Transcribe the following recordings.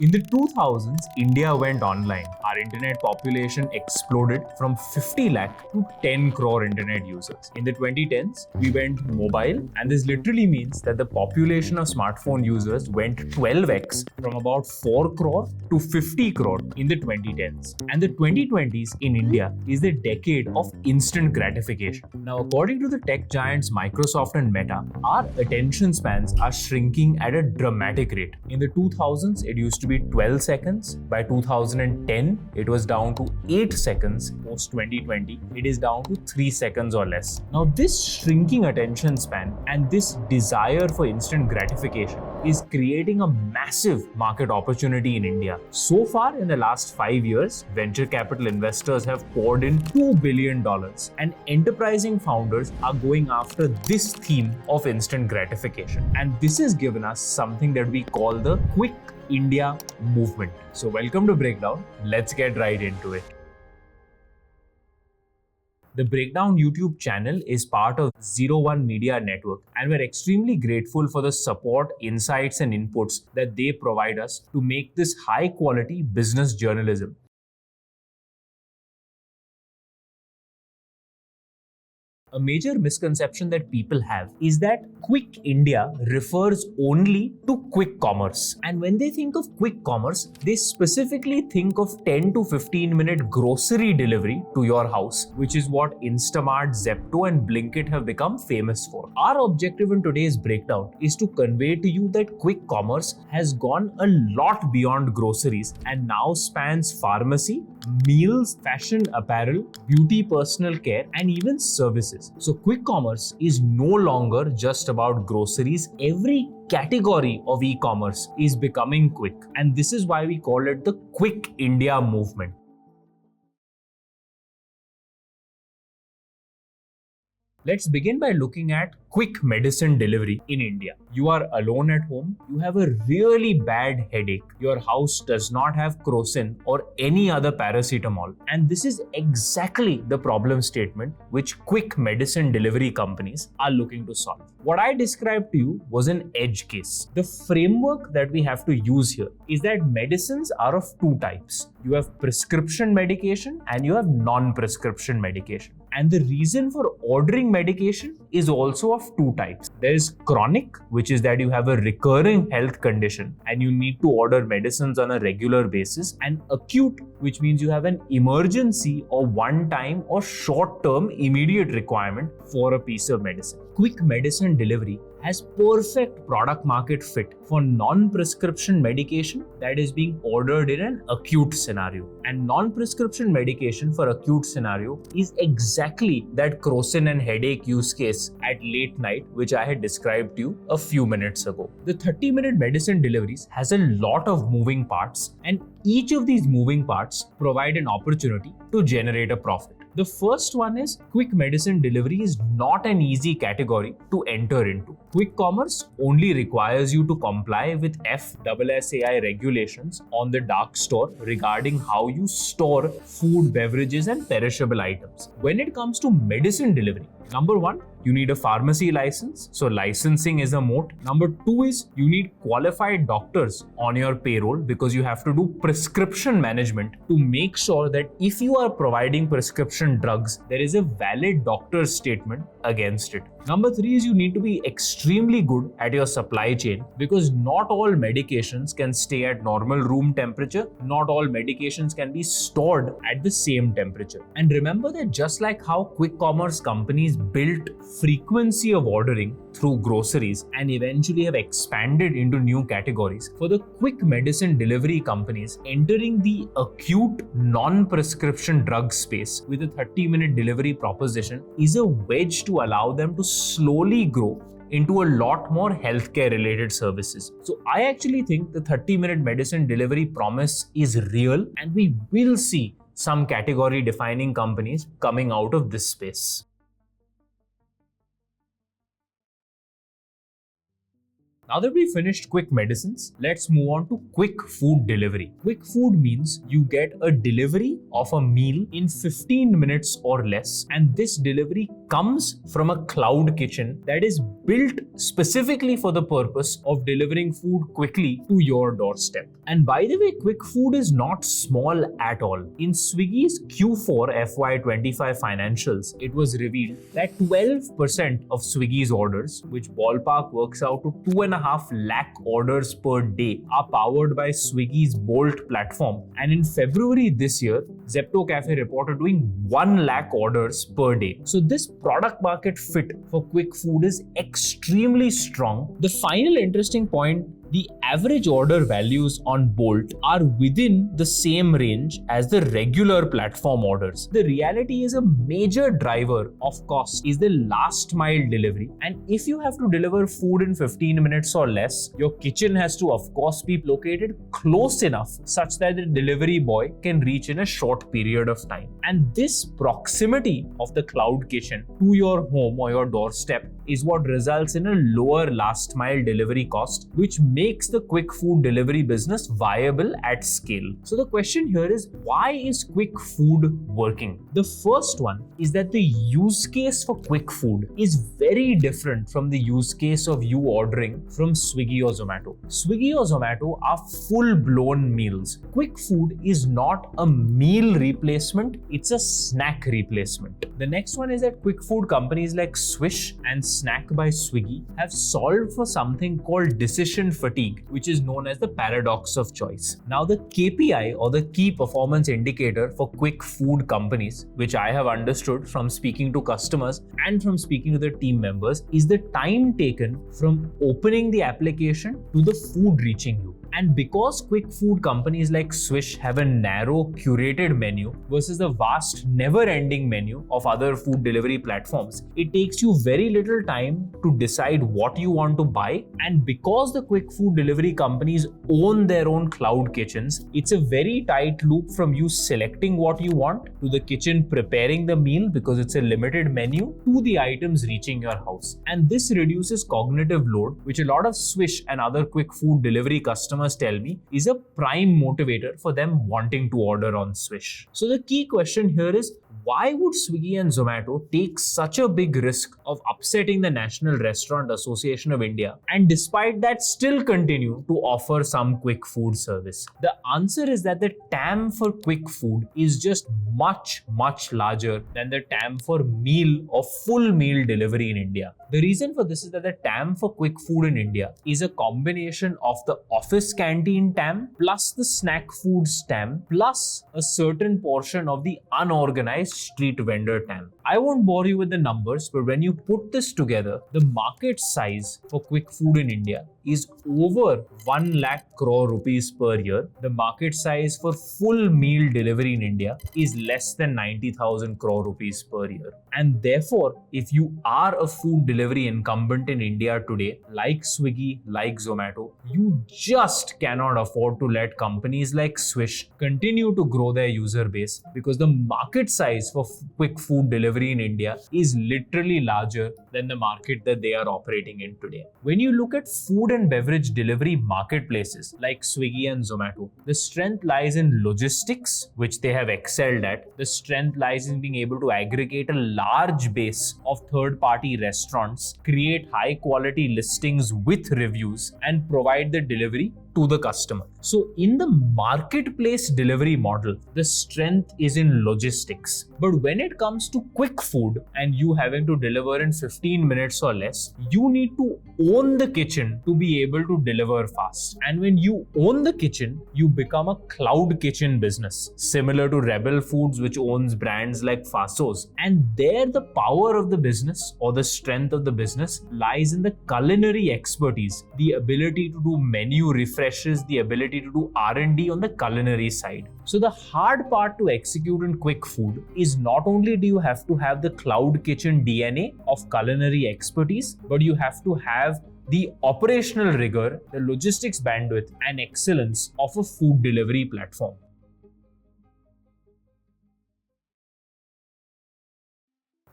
In the 2000s, India went online. Our internet population exploded from 50 lakh to 10 crore internet users. In the 2010s, we went mobile, and this literally means that the population of smartphone users went 12x from about 4 crore to 50 crore in the 2010s. And the 2020s in India is the decade of instant gratification. Now, according to the tech giants Microsoft and Meta, our attention spans are shrinking at a dramatic rate. In the 2000s, it used to be 12 seconds. By 2010, it was down to 8 seconds. Post 2020, it is down to 3 seconds or less. Now, this shrinking attention span and this desire for instant gratification is creating a massive market opportunity in India. So far, in the last 5 years, venture capital investors have poured in $2 billion, and enterprising founders are going after this theme of instant gratification. And this has given us something that we call the Quick India movement. So welcome to Breakdown. Let's get right into it. The Breakdown YouTube channel is part of 01 Media Network, and we're extremely grateful for the support, insights, and inputs that they provide us to make this high quality business journalism. A major misconception that people have is that Quick India refers only to quick commerce. And when they think of quick commerce, they specifically think of 10 to 15 minute grocery delivery to your house, which is what InstaMaids, Zepto, and Blinkit have become famous for. Our objective in today's breakdown is to convey to you that quick commerce has gone a lot beyond groceries and now spans pharmacy, meals, fashion, apparel, beauty, personal care, and even services. So quick commerce is no longer just about groceries. Every category of e-commerce is becoming quick, and this is why we call it the Quick India movement. Let's begin by looking at quick medicine delivery in India. You are alone at home, you have a really bad headache, your house does not have Crore or any other paracetamol, and this is exactly the problem statement which quick medicine delivery companies are looking to solve. What I described to you was an edge case. The framework that we have to use here is that medicines are of two types. You have prescription medication and you have non-prescription medication. And the reason for ordering medication is also of two types. There is chronic, which is that you have a recurring health condition and you need to order medicines on a regular basis, and acute, which means you have an emergency or one-time or short-term immediate requirement for a piece of medicine. Quick medicine delivery has perfect product market fit for non-prescription medication that is being ordered in an acute scenario. And non-prescription medication for acute scenario is exactly that Crore and headache use case at late night, which I had described to you a few minutes ago. The 30-minute medicine deliveries has a lot of moving parts, and each of these moving parts provide an opportunity to generate a profit. The first one is quick medicine delivery is not an easy category to enter into. Quick commerce only requires you to comply with FSSAI regulations on the dark store regarding how you store food, beverages, and perishable items. When it comes to medicine delivery, number one, you need a pharmacy license, so licensing is a moat. Number two is you need qualified doctors on your payroll because you have to do prescription management to make sure that if you are providing prescription drugs, there is a valid doctor's statement against it. Number three is you need to be extremely good at your supply chain because not all medications can stay at normal room temperature. Not all medications can be stored at the same temperature. And remember that just like how quick commerce companies built frequency of ordering through groceries and eventually have expanded into new categories, for the quick medicine delivery companies, entering the acute non-prescription drug space with a 30-minute delivery proposition is a wedge to allow them to slowly grow into a lot more healthcare related services. So I actually think the 30-minute medicine delivery promise is real, and we will see some category defining companies coming out of this space. Now that we finished quick medicines, let's move on to quick food delivery. Quick food means you get a delivery of a meal in 15 minutes or less, and this delivery comes from a cloud kitchen that is built specifically for the purpose of delivering food quickly to your doorstep. And by the way, quick food is not small at all. In Swiggy's Q4 FY25 financials, it was revealed that 12% of Swiggy's orders, which ballpark works out to 2.5 lakh orders per day, are powered by Swiggy's Bolt platform. And in February this year, Zepto Cafe reported doing 1 lakh orders per day. So this product market fit for quick food is extremely strong. The final interesting point, the average order values on Bolt are within the same range as the regular platform orders. The reality is a major driver of cost is the last mile delivery. And if you have to deliver food in 15 minutes or less, your kitchen has to of course be located close enough such that the delivery boy can reach in a short period of time. And this proximity of the cloud kitchen to your home or your doorstep is what results in a lower last mile delivery cost, which makes the quick food delivery business viable at scale. So the question here is, why is quick food working? The first one is that the use case for quick food is very different from the use case of you ordering from Swiggy or Zomato. Swiggy or Zomato are full-blown meals. Quick food is not a meal replacement, it's a snack replacement. The next one is that quick food companies like Swish and Snack by Swiggy have solved for something called decision fatigue, which is known as the paradox of choice. Now, the KPI or the key performance indicator for quick food companies, which I have understood from speaking to customers and from speaking to the team members, is the time taken from opening the application to the food reaching you. And because quick food companies like Swish have a narrow curated menu versus the vast never-ending menu of other food delivery platforms, it takes you very little time to decide what you want to buy. And because the quick food delivery companies own their own cloud kitchens, it's a very tight loop from you selecting what you want to the kitchen preparing the meal because it's a limited menu to the items reaching your house. And this reduces cognitive load, which a lot of Swish and other quick food delivery customers tell me is a prime motivator for them wanting to order on Swish. So the key question here is, why would Swiggy and Zomato take such a big risk of upsetting the National Restaurant Association of India and despite that still continue to offer some quick food service? The answer is that the TAM for quick food is just much larger than the TAM for meal or full meal delivery in India. The reason for this is that the TAM for quick food in India is a combination of the office canteen TAM plus the snack foods TAM plus a certain portion of the unorganized street vendor TAM. I won't bore you with the numbers, but when you put this together, the market size for quick food in India is over 1 lakh crore rupees per year. The market size for full meal delivery in India is less than 90,000 crore rupees per year. And therefore, if you are a food delivery incumbent in India today, like Swiggy, like Zomato, you just cannot afford to let companies like Swish continue to grow their user base because the market size for quick food delivery in India is literally larger than the market that they are operating in today. When you look at food and beverage delivery marketplaces like Swiggy and Zomato, the strength lies in logistics, which they have excelled at. The strength lies in being able to aggregate a large base of third-party restaurants, create high-quality listings with reviews, and provide the delivery to the customer. So in the marketplace delivery model, the strength is in logistics. But when it comes to quick food and you having to deliver in 15 minutes or less, you need to own the kitchen to be able to deliver fast. And when you own the kitchen, you become a cloud kitchen business, similar to Rebel Foods, which owns brands like Fasos. And there the power of the business or the strength of the business lies in the culinary expertise, the ability to do menu refreshes, the ability to do R&D on the culinary side. So the hard part to execute in quick food is not only do you have to have the cloud kitchen DNA of culinary expertise, but you have to have the operational rigor, the logistics bandwidth, and excellence of a food delivery platform.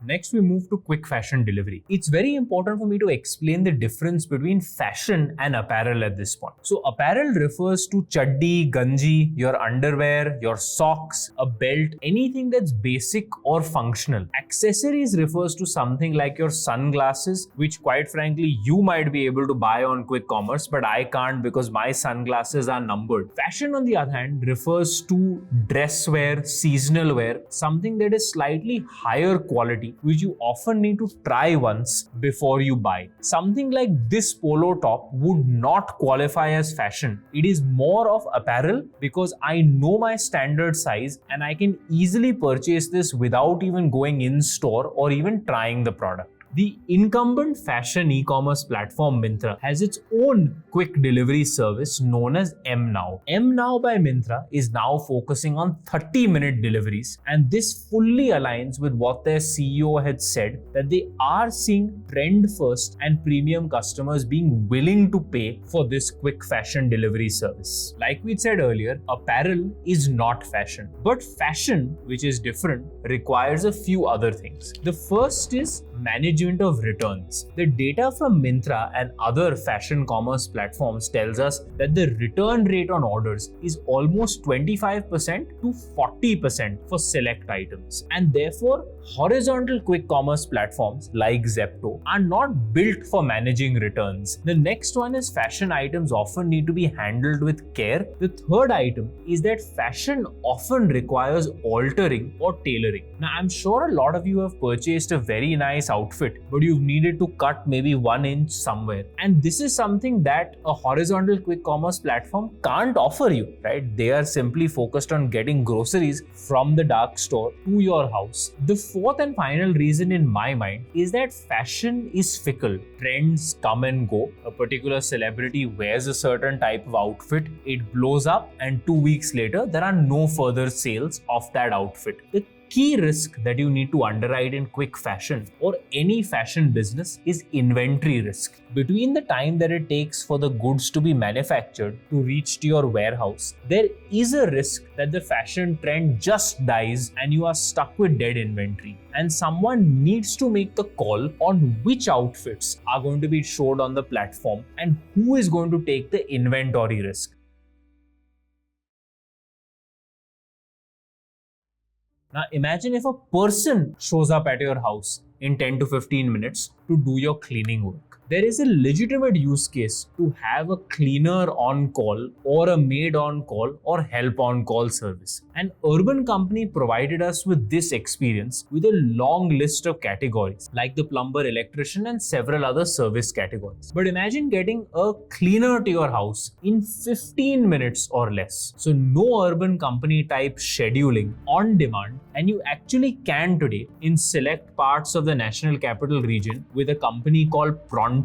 Next, we move to quick fashion delivery. It's very important for me to explain the difference between fashion and apparel at this point. So apparel refers to chaddi, ganji, your underwear, your socks, a belt, anything that's basic or functional. Accessories refers to something like your sunglasses, which quite frankly you might be able to buy on quick commerce, but I can't because my sunglasses are numbered. Fashion, on the other hand, refers to dress wear, seasonal wear, something that is slightly higher quality, which you often need to try once before you buy. Something like this polo top would not qualify as fashion. It is more of apparel because I know my standard size and I can easily purchase this without even going in store or even trying the product. The incumbent fashion e-commerce platform Myntra has its own quick delivery service known as mNow. mNow by Myntra is now focusing on 30-minute deliveries, and this fully aligns with what their CEO had said, that they are seeing trend first and premium customers being willing to pay for this quick fashion delivery service. Like we said earlier, apparel is not fashion, but fashion, which is different, requires a few other things. The first is management of returns. The data from Myntra and other fashion commerce platforms tells us that the return rate on orders is almost 25% to 40% for select items, and therefore horizontal quick commerce platforms like Zepto are not built for managing returns. The next one is fashion items often need to be handled with care. The third item is that fashion often requires altering or tailoring. Now, I'm sure a lot of you have purchased a very nice outfit, but you've needed to cut maybe 1 inch somewhere. And this is something that a horizontal quick commerce platform can't offer you, right? They are simply focused on getting groceries from the dark store to your house. The fourth and final reason in my mind is that fashion is fickle. Trends come and go. A particular celebrity wears a certain type of outfit, it blows up, and 2 weeks later, there are no further sales of that outfit. The key risk that you need to underwrite in quick fashion or any fashion business is inventory risk. Between the time that it takes for the goods to be manufactured to reach to your warehouse, there is a risk that the fashion trend just dies and you are stuck with dead inventory. And someone needs to make the call on which outfits are going to be showed on the platform and who is going to take the inventory risk. Now imagine if a person shows up at your house in 10 to 15 minutes to do your cleaning work. There is a legitimate use case to have a cleaner on call or a maid on call or help on call service. An urban company provided us with this experience with a long list of categories like the plumber, electrician, and several other service categories. But imagine getting a cleaner to your house in 15 minutes or less. So no urban company type scheduling on demand, and you actually can today in select parts of the National Capital Region with a company called Pronto,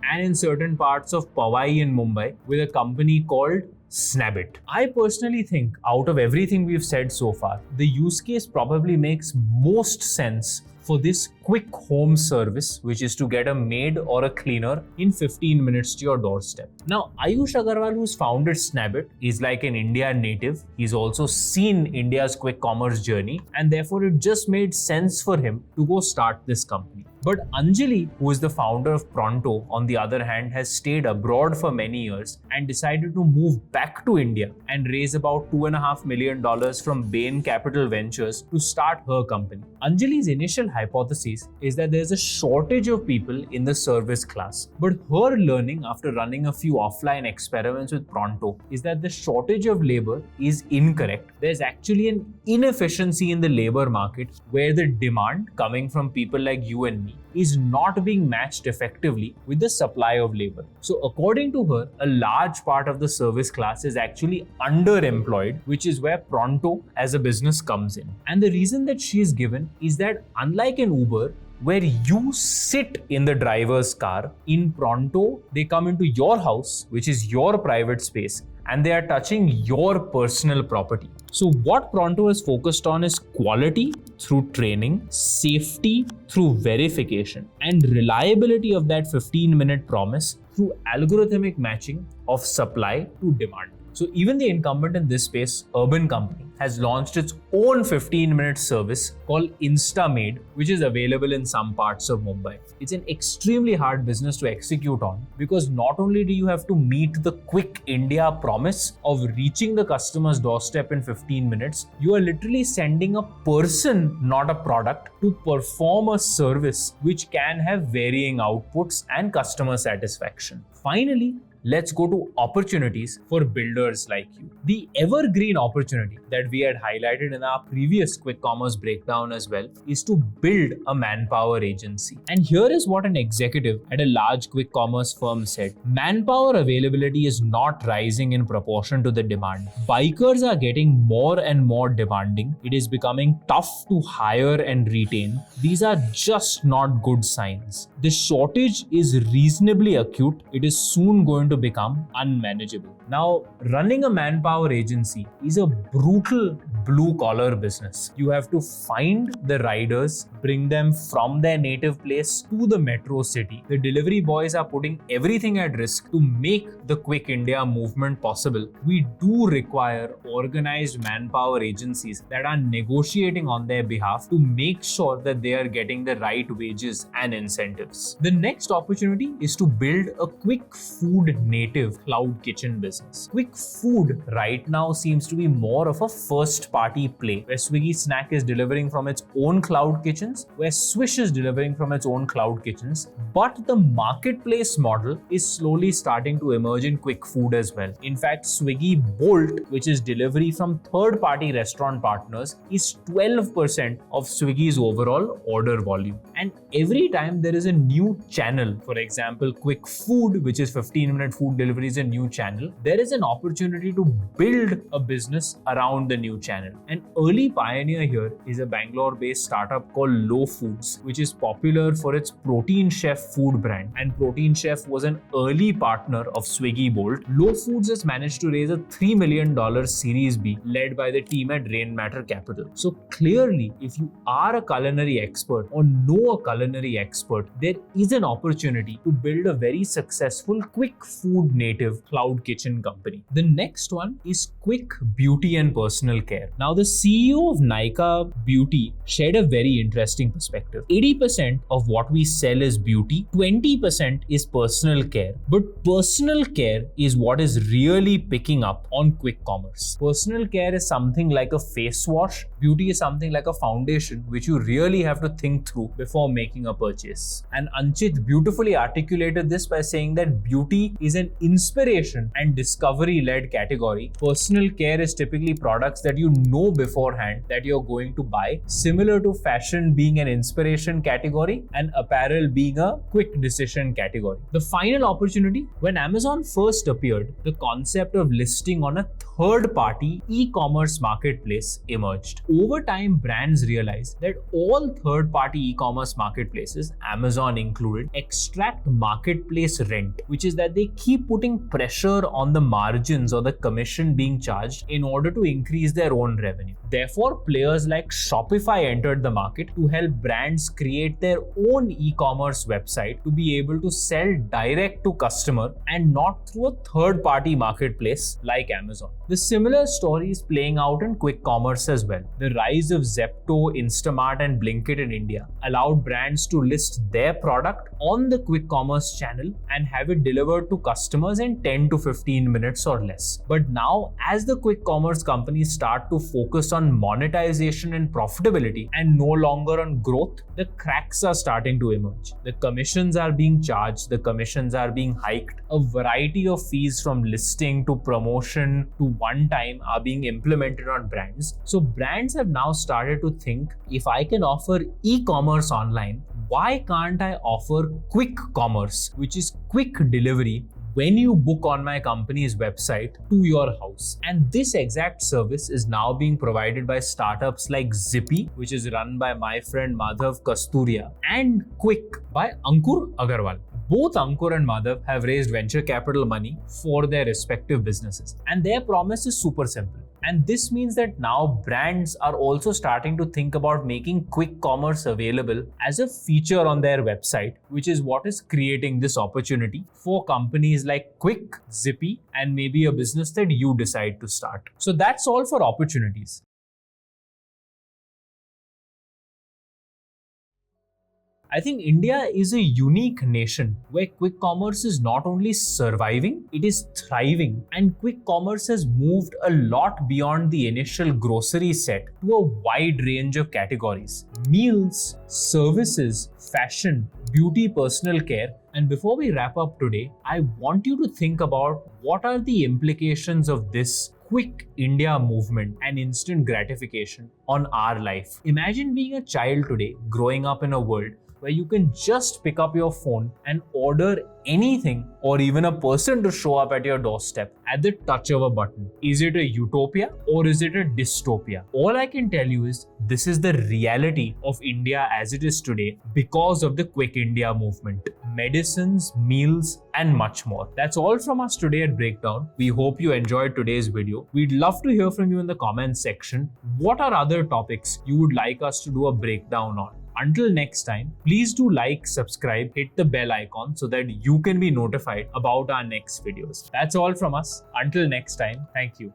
and in certain parts of Powai in Mumbai with a company called Snabbit. I personally think out of everything we've said so far, the use case probably makes most sense for this quick home service, which is to get a maid or a cleaner in 15 minutes to your doorstep. Now, Ayush Agarwal, who's founded Snabbit, is like an India native. He's also seen India's quick commerce journey, and therefore it just made sense for him to go start this company. But Anjali, who is the founder of Pronto, on the other hand, has stayed abroad for many years and decided to move back to India and raise about $2.5 million from Bain Capital Ventures to start her company. Anjali's initial hypothesis is that there's a shortage of people in the service class. But her learning after running a few offline experiments with Pronto is that the shortage of labor is incorrect. There's actually an inefficiency in the labor market where the demand coming from people like you and me is not being matched effectively with the supply of labor. So according to her, a large part of the service class is actually underemployed, which is where Pronto as a business comes in. And the reason that she is given is that unlike an Uber, where you sit in the driver's car, in Pronto, they come into your house, which is your private space, and they are touching your personal property. So what Pronto is focused on is quality through training, safety through verification, and reliability of that 15-minute promise through algorithmic matching of supply to demand. So even the incumbent in this space, Urban Company, has launched its own 15-minute service called InstaMaids, which is available in some parts of Mumbai. It's an extremely hard business to execute on because not only do you have to meet the Quick India promise of reaching the customer's doorstep in 15 minutes, you are literally sending a person, not a product, to perform a service which can have varying outputs and customer satisfaction. Finally, let's go to opportunities for builders like you. The evergreen opportunity that we had highlighted in our previous quick commerce breakdown as well is to build a manpower agency. And here is what an executive at a large quick commerce firm said. Manpower availability is not rising in proportion to the demand. Bikers are getting more and more demanding. It is becoming tough to hire and retain. These are just not good signs. The shortage is reasonably acute. It is soon going to become unmanageable. Now, running a manpower agency is a brutal blue-collar business. You have to find the riders, bring them from their native place to the metro city. The delivery boys are putting everything at risk to make the Quick India movement possible. We do require organized manpower agencies that are negotiating on their behalf to make sure that they are getting the right wages and incentives. The next opportunity is to build a quick food native cloud kitchen business. Quick food right now seems to be more of a first party play where Swiggy Snack is delivering from its own cloud kitchens, where Swish is delivering from its own cloud kitchens, but the marketplace model is slowly starting to emerge in quick food as well. In fact, Swiggy Bolt, which is delivery from third party restaurant partners, is 12% of Swiggy's overall order volume. And every time there is a new channel, for example, quick food, which is 15-minute food delivery, is a new channel, there is an opportunity to build a business around the new channel. An early pioneer here is a Bangalore-based startup called Low Foods, which is popular for its Protein Chef food brand. And Protein Chef was an early partner of Swiggy Bolt. Low Foods has managed to raise a $3 million Series B led by the team at Rainmatter Capital. So clearly, if you are a culinary expert or know a culinary expert, there is an opportunity to build a very successful quick food native cloud kitchen company. The next one is quick beauty and personal care. Now, the CEO of Nykaa Beauty shared a very interesting perspective. 80% of what we sell is beauty, 20% is personal care. But personal care is what is really picking up on quick commerce. Personal care is something like a face wash. Beauty is something like a foundation, which you really have to think through before making a purchase. And Anchit beautifully articulated this by saying that beauty is an inspiration and discovery-led category. Personal care is typically products that you know beforehand that you're going to buy, similar to fashion being an inspiration category and apparel being a quick decision category. The final opportunity, when Amazon first appeared, the concept of listing on a third-party e-commerce marketplace emerged. Over time, brands realized that all third-party e-commerce marketplaces, Amazon included, extract marketplace rent, which is that they keep putting pressure on the margins or the commission being charged in order to increase their own revenue. Therefore, players like Shopify entered the market to help brands create their own e-commerce website to be able to sell direct to customer and not through a third-party marketplace like Amazon. The similar story is playing out in quick commerce as well. The rise of Zepto, Instamart and Blinkit in India allowed brands to list their product on the quick commerce channel and have it delivered to customers in 10 to 15 minutes or less. But now, as the quick commerce companies start to focus on monetization and profitability and no longer on growth, the cracks are starting to emerge. The commissions are being charged, the commissions are being hiked. A variety of fees from listing to promotion to one time are being implemented on brands. So brands have now started to think, if I can offer e-commerce online, why can't I offer quick commerce, which is quick delivery when you book on my company's website to your house? And this exact service is now being provided by startups like Zippy, which is run by my friend Madhav Kasturia, and Quick by Ankur Agarwal. Both Ankur and Madhav have raised venture capital money for their respective businesses, and their promise is super simple. And this means that now brands are also starting to think about making quick commerce available as a feature on their website, which is what is creating this opportunity for companies like Quick, Zippy, and maybe a business that you decide to start. So that's all for opportunities. I think India is a unique nation where quick commerce is not only surviving, it is thriving. And quick commerce has moved a lot beyond the initial grocery set to a wide range of categories: meals, services, fashion, beauty, personal care. And before we wrap up today, I want you to think about what are the implications of this quick India movement and instant gratification on our life. Imagine being a child today, growing up in a world where you can just pick up your phone and order anything, or even a person to show up at your doorstep at the touch of a button. Is it a utopia or is it a dystopia? All I can tell you is this is the reality of India as it is today because of the Quick India movement. Medicines, meals, and much more. That's all from us today at Breakdown. We hope you enjoyed today's video. We'd love to hear from you in the comments section. What are other topics you would like us to do a breakdown on? Until next time, please do like, subscribe, hit the bell icon so that you can be notified about our next videos. That's all from us. Until next time, thank you.